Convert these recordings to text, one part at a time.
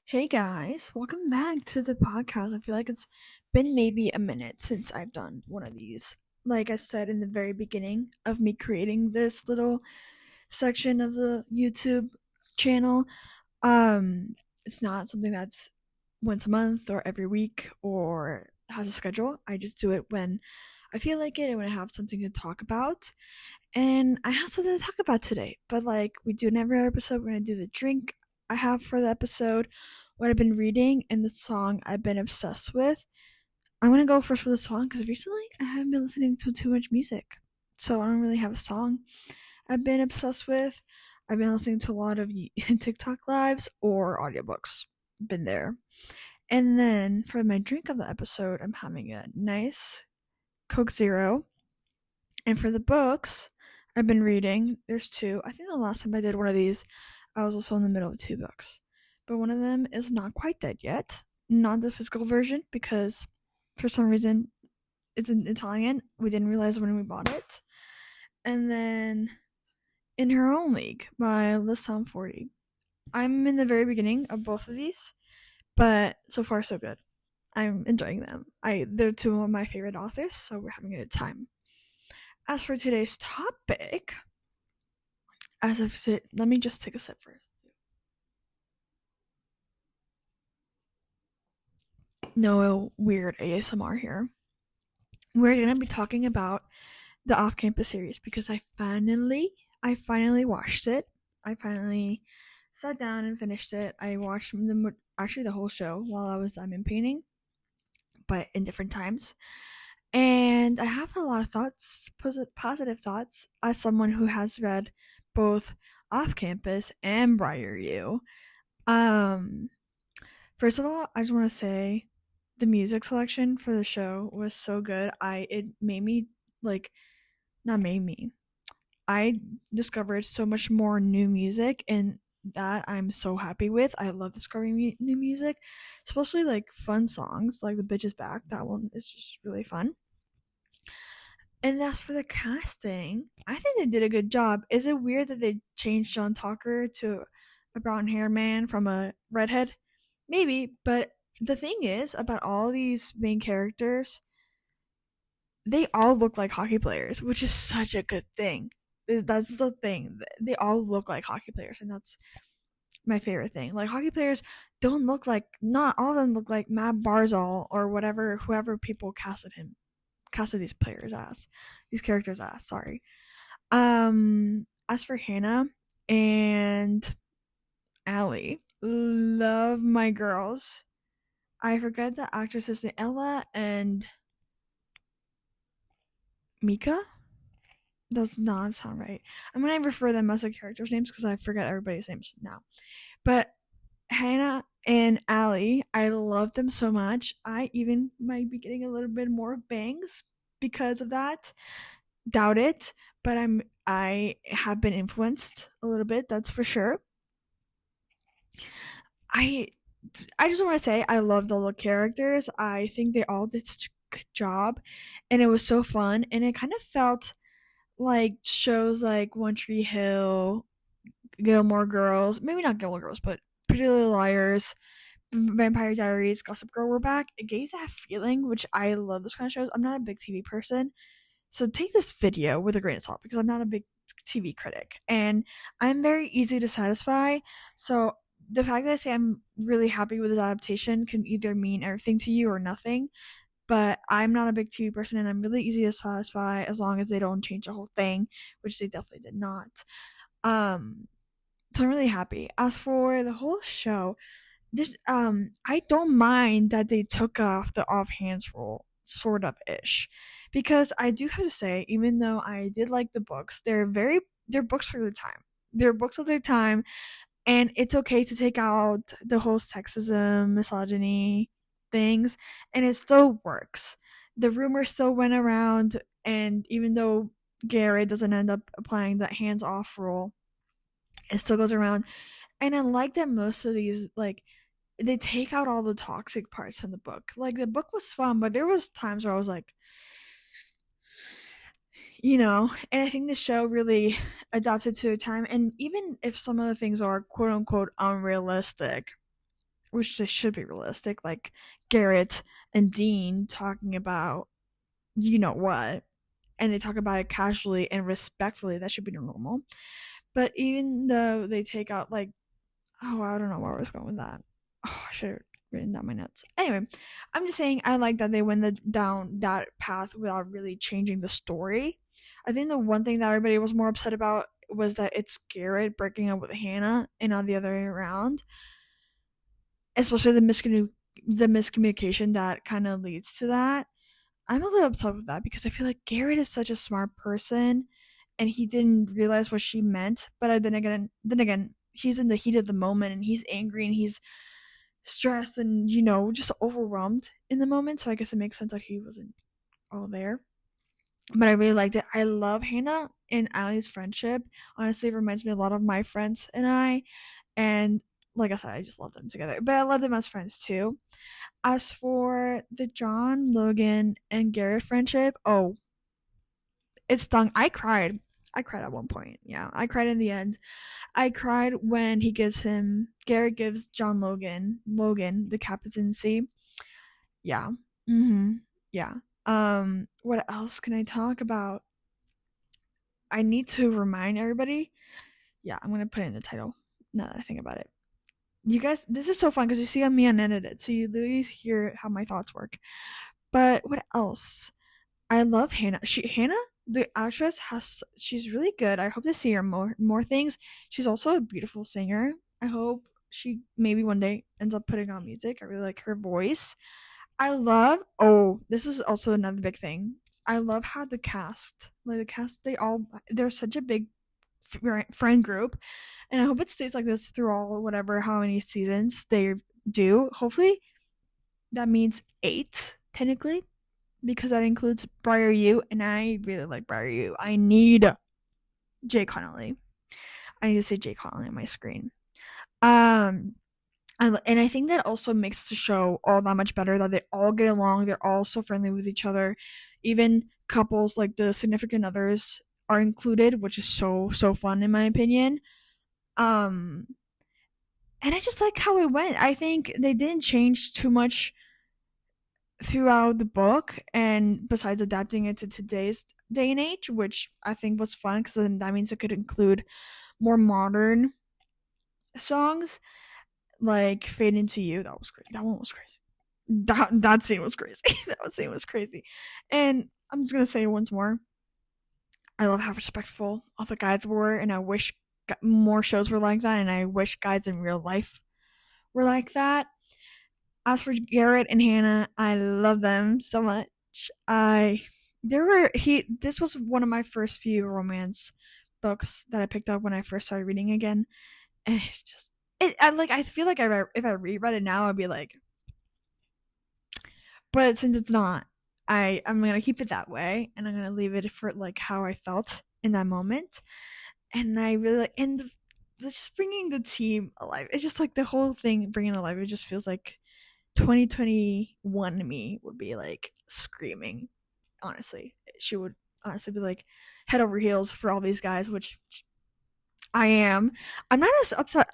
Hey guys, welcome back to the podcast. I feel like it's been maybe a minute since I've done one of these. Like I said in the very beginning of me creating this little section of the YouTube channel, it's not something that's once a month or every week or has a schedule. I just do it when I feel like it and when I have something to talk about. And I have something to talk about today. But like we do in every episode, we're gonna do the drink I have for the episode, what I've been reading, and the song I've been obsessed with. I'm gonna go first for the song because recently I haven't been listening to too much music. So I don't really have a song I've been obsessed with. I've been listening to a lot of TikTok lives or audiobooks. Been there. And then for my drink of the episode, I'm having a nice Coke Zero. And for the books I've been reading, there's two. I think the last time I did one of these, I was also in the middle of two books. But one of them is not quite dead yet. Not the physical version, because for some reason it's in Italian. We didn't realize when we bought it. And then In Her Own League by Liz 40. I'm in the very beginning of both of these, but so far so good. I'm enjoying them. They're two of my favorite authors, so we're having a good time. As for today's topic, let me just take a sip first. No weird ASMR here. We're gonna be talking about the off-campus series because I finally watched it. I finally sat down and finished it. I watched actually the whole show while I was diamond painting, but in different times. And I have a lot of thoughts, positive thoughts, as someone who has read both off campus and Briar U. Um, First of all, I just want to say the music selection for the show was so good. It made me like not made me. I discovered so much more new music, and that I'm so happy with. I love discovering new music, especially like fun songs like "The Bitch Is Back." That one is just really fun. And as for the casting, I think they did a good job. Is it weird that they changed John Tucker to a brown haired man from a redhead? Maybe, but the thing is about all these main characters, they all look like hockey players, which is such a good thing. That's the thing. They all look like hockey players, and that's my favorite thing. Like hockey players don't look like not all of them look like Matt Barzal or whatever whoever people casted these characters as. Sorry. As for Hannah and Allie, love my girls. I forget the actresses name. Ella and Mika. Does not sound right. I'm gonna refer them as the characters' names because I forget everybody's names now. But Hannah and Allie, I love them so much. I even might be getting a little bit more bangs because of that. Doubt it, but I have been influenced a little bit, that's for sure. I I just want to say I loved all the characters. I think they all did such a good job, and it was so fun. And it kind of felt like shows like One Tree Hill, Gilmore Girls, maybe not Gilmore Girls, but Pretty Little Liars, Vampire Diaries, Gossip Girl were back. It gave that feeling, which I love those kind of shows. I'm not a big TV person, so take this video with a grain of salt because I'm not a big TV critic and I'm very easy to satisfy. So the fact that I say I'm really happy with this adaptation can either mean everything to you or nothing. But I'm not a big TV person and I'm really easy to satisfy as long as they don't change the whole thing, which they definitely did not. Um, so I'm really happy. As for the whole show, this I don't mind that they took off the offhands rule, sort of ish, because I do have to say, even though I did like the books, they're books for their time. They're books of their time, and it's okay to take out the whole sexism, misogyny things, and it still works. The rumor still went around, and even though Garrett doesn't end up applying that hands off rule, it still goes around. And I like that most of these like they take out all the toxic parts from the book. Like the book was fun, but there was times where I was like, and I think the show really adapted to the time. And even if some of the things are quote unquote unrealistic, which they should be realistic, like Garrett and Dean talking about you know what, and they talk about it casually and respectfully. That should be normal. But even though they take out like, oh, I don't know where I was going with that. Oh, I should have written down my notes. Anyway, I'm just saying I like that they went down that path without really changing the story. I think the one thing that everybody was more upset about was that it's Garrett breaking up with Hannah and not the other way around, especially the miscommunication that kind of leads to that. I'm a little upset with that because I feel like Garrett is such a smart person and he didn't realize what she meant. But then again, he's in the heat of the moment and he's angry and he's stressed and just overwhelmed in the moment. So I guess it makes sense that he wasn't all there. But I really liked it. I love Hannah and Allie's friendship. Honestly, it reminds me a lot of my friends and I. And like I said, I just love them together. But I love them as friends too. As for the John, Logan, and Garrett friendship, oh, it stung. I cried. I cried at one point. Yeah, I cried in the end. I cried when Garrett gives John Logan the captaincy. Yeah. Yeah. What else can I talk about? I need to remind everybody. Yeah, I'm gonna put it in the title. Now that I think about it. You guys, this is so fun because you see me unedited, so you literally hear how my thoughts work. But what else? I love Hannah. Hannah, the actress, she's really good. I hope to see her more things. She's also a beautiful singer. I hope she maybe one day ends up putting on music. I really like her voice. I love. Oh, this is also another big thing. I love how the cast, they're such a big friend group, and I hope it stays like this through how many seasons they do. Hopefully, that means 8 technically, because that includes Briar Yu, and I really like Briar Yu. I need Jay Connolly. I need to see Jay Connolly on my screen. Um, and I think that also makes the show all that much better. That they all get along. They're all so friendly with each other. Even couples like the significant others are included, which is so fun in my opinion. Um, and I just like how it went. I think they didn't change too much throughout the book, and besides adapting it to today's day and age, which I think was fun because then that means it could include more modern songs like Fade Into You. That was crazy. That one was crazy. That scene was crazy. That scene was crazy. And I'm just gonna say it once more. I love how respectful all the guides were, and I wish more shows were like that, and I wish guides in real life were like that. As for Garrett and Hannah, I love them so much. I there were he this was one of my first few romance books that I picked up when I first started reading again, and it's just I feel like if I reread it now I'd be like, but since it's not, I'm gonna keep it that way, and I'm gonna leave it for like how I felt in that moment, and I really like just bringing the team alive. It's just like the whole thing bringing it alive. It just feels like 2021 me would be like screaming. Honestly, she would honestly be like head over heels for all these guys, which I am. I'm not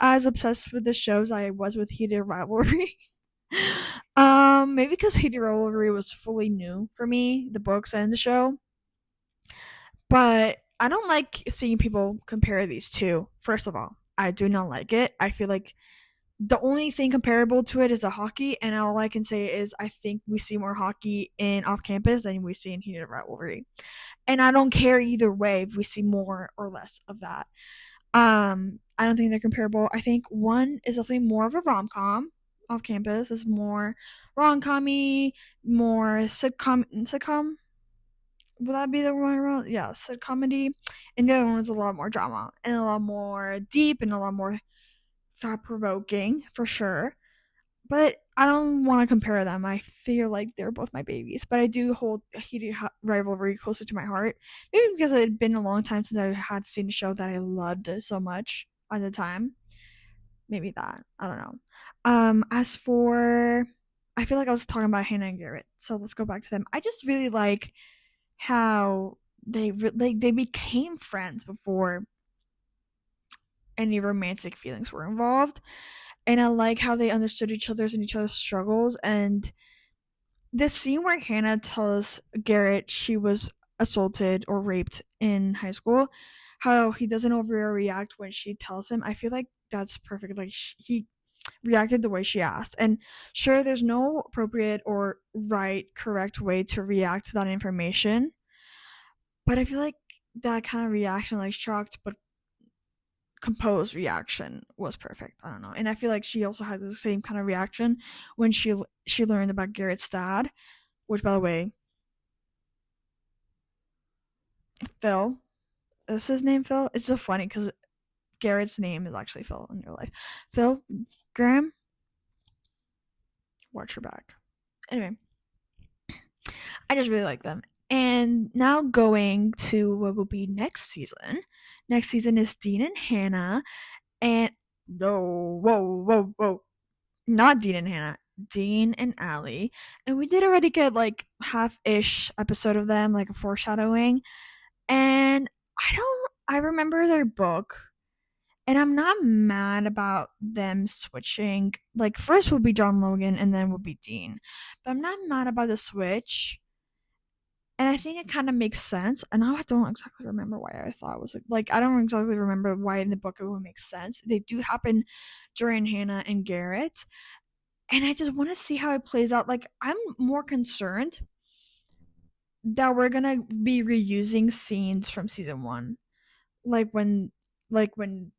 as obsessed with the show as I was with Heated Rivalry. Maybe because Heated Rivalry was fully new for me, the books and the show. But I don't like seeing people compare these two. First of all, I do not like it. I feel like the only thing comparable to it is the hockey, and all I can say is I think we see more hockey in off campus than we see in Heated Rivalry. And I don't care either way if we see more or less of that. I don't think they're comparable. I think one is definitely more of a rom com. Off campus is more rom commy, more sitcom. Would that be the one around? Yeah, sitcomedy. And the other one is a lot more drama and a lot more deep and a lot more thought provoking for sure. But I don't want to compare them. I feel like they're both my babies. But I do hold Heated Rivalry closer to my heart. Maybe because it had been a long time since I had seen a show that I loved so much at the time. Maybe that. I don't know. As for, I feel like I was talking about Hannah and Garrett, so let's go back to them. I just really like how they became friends before any romantic feelings were involved. And I like how they understood each other's struggles. And this scene where Hannah tells Garrett she was assaulted or raped in high school, how he doesn't overreact when she tells him, I feel like that's perfect. Like he reacted the way she asked. And sure, there's no appropriate or right, correct way to react to that information, but I feel like that kind of reaction, like shocked but composed reaction, was perfect. I don't know. And I feel like she also had the same kind of reaction when she learned about Garrett's dad, which, by the way, Phil. Is his name Phil? It's so funny because Garrett's name is actually Phil in real life. Phil Graham, watch your back. Anyway, I just really like them. And now going to what will be next season. Next season is Dean and Hannah. And no, whoa. Not Dean and Hannah. Dean and Allie. And we did already get like half-ish episode of them, like a foreshadowing. And I remember their book. And I'm not mad about them switching. Like first would be John Logan and then would be Dean. But I'm not mad about the switch, and I think it kind of makes sense. And now I don't exactly remember why I thought it was like I don't exactly remember why in the book it would make sense. They do happen during Hannah and Garrett, and I just want to see how it plays out. Like I'm more concerned that we're gonna be reusing scenes from season one, like when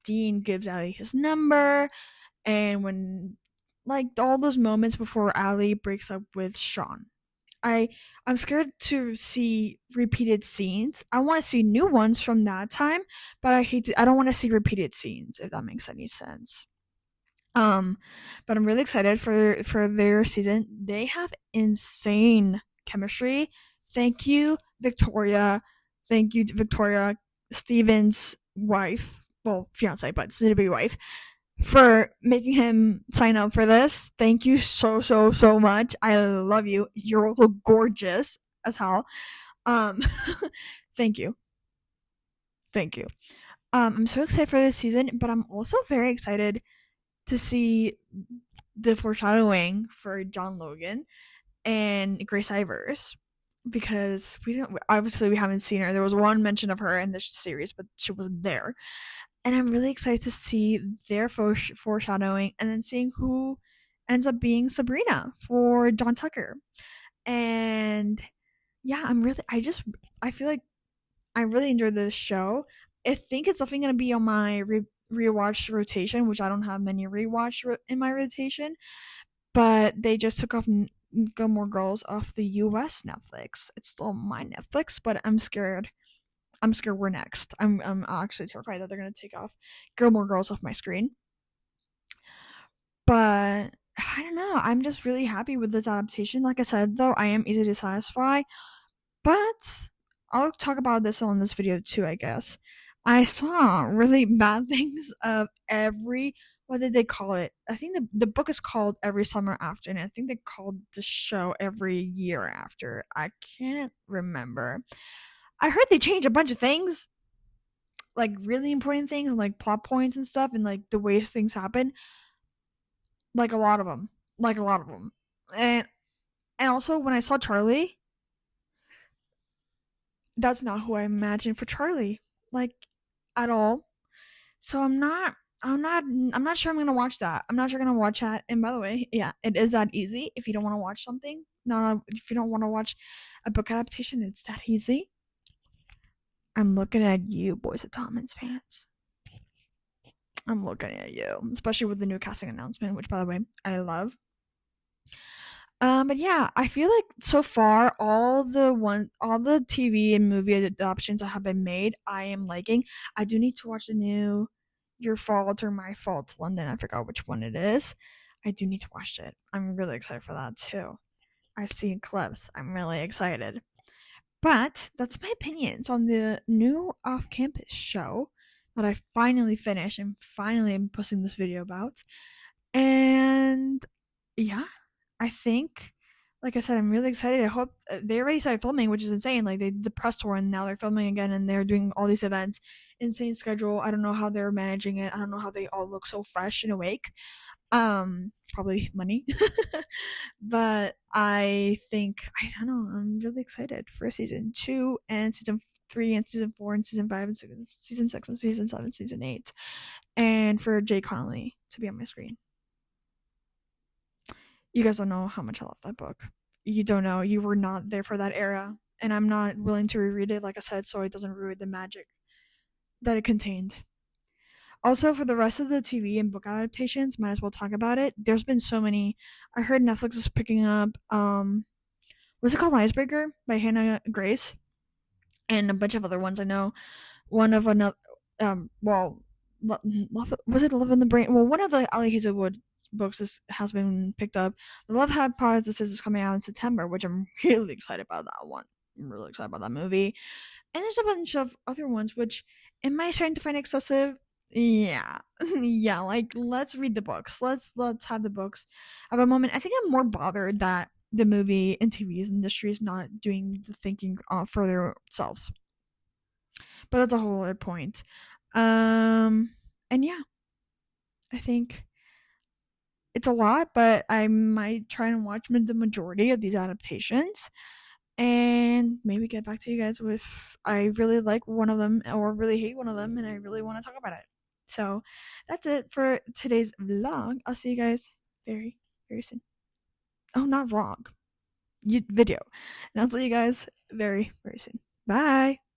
Dean gives Allie his number, and when like all those moments before Allie breaks up with Sean. I'm scared to see repeated scenes. I want to see new ones from that time, but I don't want to see repeated scenes, if that makes any sense. Um but I'm really excited for their season. They have insane chemistry. Thank you, Victoria. Thank you, Victoria, Steven's wife. Well, fiance, but soon to be wife, for making him sign up for this. Thank you so much. I love you. You're also gorgeous as hell. Um thank you. Thank you. I'm so excited for this season, but I'm also very excited to see the foreshadowing for John Logan and Grace Ivers, because we haven't seen her. There was one mention of her in this series, but she wasn't there. And I'm really excited to see their foreshadowing, and then seeing who ends up being Sabrina for John Tucker. And yeah, I feel like I really enjoyed this show. I think it's definitely going to be on my rewatch rotation, which I don't have many rewatch in my rotation. But they just took off Gilmore Girls off the US Netflix. It's still my Netflix, but I'm scared. I'm scared we're next. I'm actually terrified that they're gonna take off Gilmore Girls off my screen. But I don't know. I'm just really happy with this adaptation. Like I said, though, I am easy to satisfy. But I'll talk about this on this video too, I guess. I saw really bad things of every, what did they call it? I think the book is called Every Summer After, and I think they called the show Every Year After. I can't remember. I heard they changed a bunch of things, like really important things, and like plot points and stuff, and like the ways things happen. Like a lot of them. Like a lot of them. And also when I saw Charlie, that's not who I imagined for Charlie, like at all. So I'm not sure I'm gonna watch that. I'm not sure I'm gonna watch that. And by the way, yeah, it is that easy. If you don't want to watch something, no, if you don't want to watch a book adaptation, it's that easy. I'm looking at you, Boys of Thomas fans. I'm looking at you, especially with the new casting announcement, which, by the way, I love. But yeah, I feel like so far all the TV and movie adaptations that have been made, I am liking. I do need to watch the new Your Fault or My Fault London. I forgot which one it is. I do need to watch it. I'm really excited for that too. I've seen clips. I'm really excited. But that's my opinions on the new off-campus show that I finally finished and finally am posting this video about. And yeah, I think, like I said, I'm really excited. I hope they already started filming, which is insane. Like they did the press tour and now they're filming again and they're doing all these events. Insane schedule. I don't know how they're managing it. I don't know how they all look so fresh and awake. Probably money. But I don't know, I'm really excited for season 2 and season 3 and season 4 and season 5 and season 6 and season 7, season 8, and for Jay Connolly to be on my screen. You guys don't know how much I love that book. You don't know. You were not there for that era, and I'm not willing to reread it, like I said, so it doesn't ruin the magic that it contained. Also, for the rest of the TV and book adaptations, might as well talk about it. There's been so many. I heard Netflix is picking up. What's it called? Icebreaker by Hannah Grace, and a bunch of other ones. I know one of another. Well, was it Love in the Brain? Well, one of the Ali Hazelwood books has been picked up. The Love Hypothesis is coming out in September, which I'm really excited about that one. I'm really excited about that movie. And there's a bunch of other ones, which am I starting to find excessive? Yeah, yeah. Like, let's read the books. Let's have the books. At the moment, I think I'm more bothered that the movie and TV industry is not doing the thinking for themselves. But that's a whole other point. And yeah, I think it's a lot, but I might try and watch the majority of these adaptations and maybe get back to you guys with I really like one of them or really hate one of them and I really want to talk about it. So that's it for today's vlog. I'll see you guys very, very soon. Oh, not vlog, video. And I'll see you guys very, very soon. Bye.